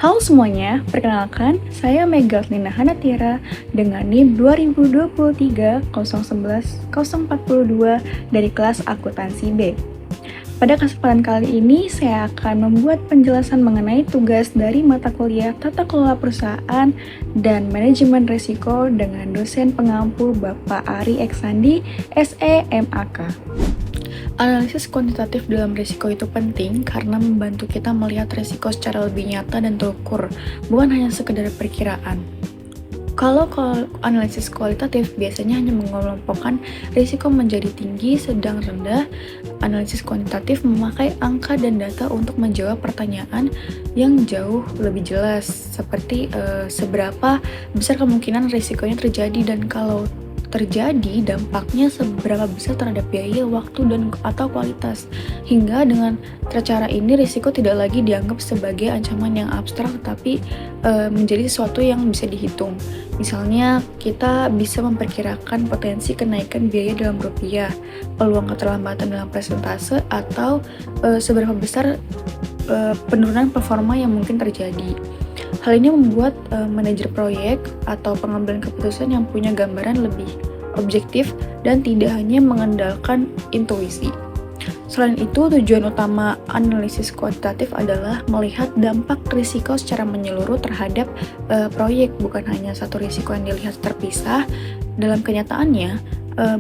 Halo semuanya, perkenalkan saya Megatlina Hanatira dengan NIM 2023-011-042 dari kelas Akuntansi B. Pada kesempatan kali ini, saya akan membuat penjelasan mengenai tugas dari mata kuliah Tata Kelola Perusahaan dan Manajemen Risiko dengan dosen pengampu Bapak Ari Eksandi, SE MAK. Analisis kuantitatif dalam risiko itu penting karena membantu kita melihat risiko secara lebih nyata dan terukur, bukan hanya sekedar perkiraan. Kalau analisis kualitatif biasanya hanya mengelompokkan risiko menjadi tinggi, sedang rendah. Analisis kuantitatif memakai angka dan data untuk menjawab pertanyaan yang jauh lebih jelas, seperti seberapa besar kemungkinan risikonya terjadi dan kalau terjadi dampaknya seberapa besar terhadap biaya, waktu, dan atau kualitas. Hingga dengan cara ini risiko tidak lagi dianggap sebagai ancaman yang abstrak tetapi menjadi sesuatu yang bisa dihitung. Misalnya kita bisa memperkirakan potensi kenaikan biaya dalam rupiah, peluang keterlambatan dalam persentase, atau seberapa besar penurunan performa yang mungkin terjadi. Hal ini membuat manajer proyek atau pengambilan keputusan yang punya gambaran lebih objektif dan tidak hanya mengandalkan intuisi. Selain itu, tujuan utama analisis kuantitatif adalah melihat dampak risiko secara menyeluruh terhadap proyek, bukan hanya satu risiko yang dilihat terpisah. Dalam kenyataannya,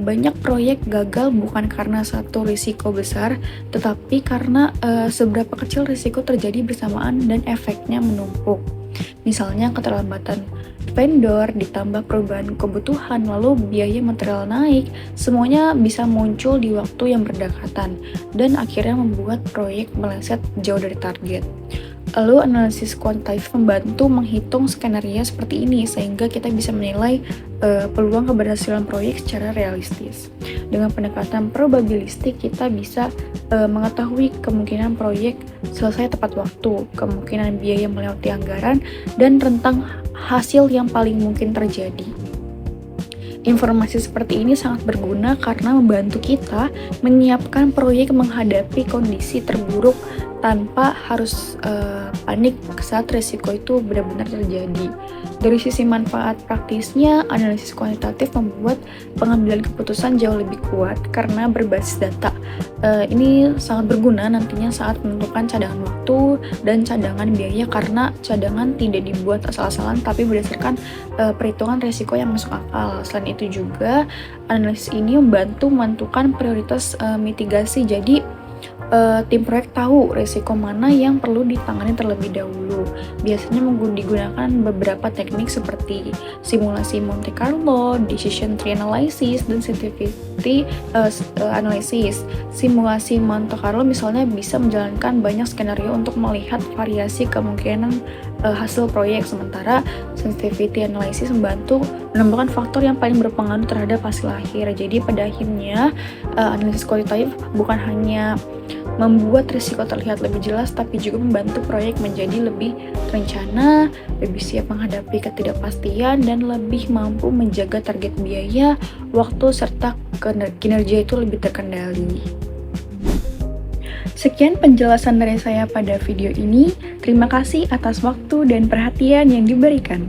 banyak proyek gagal bukan karena satu risiko besar, tetapi karena seberapa kecil risiko terjadi bersamaan dan efeknya menumpuk. Misalnya keterlambatan vendor ditambah perubahan kebutuhan, lalu biaya material naik, semuanya bisa muncul di waktu yang berdekatan dan akhirnya membuat proyek meleset jauh dari target. Lalu analisis kuantitatif membantu menghitung skenario seperti ini sehingga kita bisa menilai peluang keberhasilan proyek secara realistis. Dengan pendekatan probabilistik kita bisa mengetahui kemungkinan proyek selesai tepat waktu, kemungkinan biaya melewati anggaran, dan rentang hasil yang paling mungkin terjadi. Informasi seperti ini sangat berguna karena membantu kita menyiapkan proyek menghadapi kondisi terburuk tanpa harus panik saat risiko itu benar-benar terjadi. Dari sisi manfaat praktisnya, analisis kuantitatif membuat pengambilan keputusan jauh lebih kuat karena berbasis data. Ini sangat berguna nantinya saat menentukan cadangan waktu dan cadangan biaya karena cadangan tidak dibuat asal-asalan tapi berdasarkan perhitungan risiko yang masuk akal. Selain itu juga, analisis ini membantu menentukan prioritas mitigasi. Jadi, tim proyek tahu risiko mana yang perlu ditangani terlebih dahulu. Biasanya digunakan beberapa teknik seperti simulasi Monte Carlo, decision tree analysis, dan sensitivity analysis. Simulasi Monte Carlo misalnya bisa menjalankan banyak skenario untuk melihat variasi kemungkinan hasil proyek, sementara sensitivity analysis membantu menemukan faktor yang paling berpengaruh terhadap hasil akhir. Jadi pada akhirnya analisis kualitatif bukan hanya membuat risiko terlihat lebih jelas, tapi juga membantu proyek menjadi lebih terencana, lebih siap menghadapi ketidakpastian, dan lebih mampu menjaga target biaya, waktu, serta kinerja itu lebih terkendali. Sekian penjelasan dari saya pada video ini. Terima kasih atas waktu dan perhatian yang diberikan.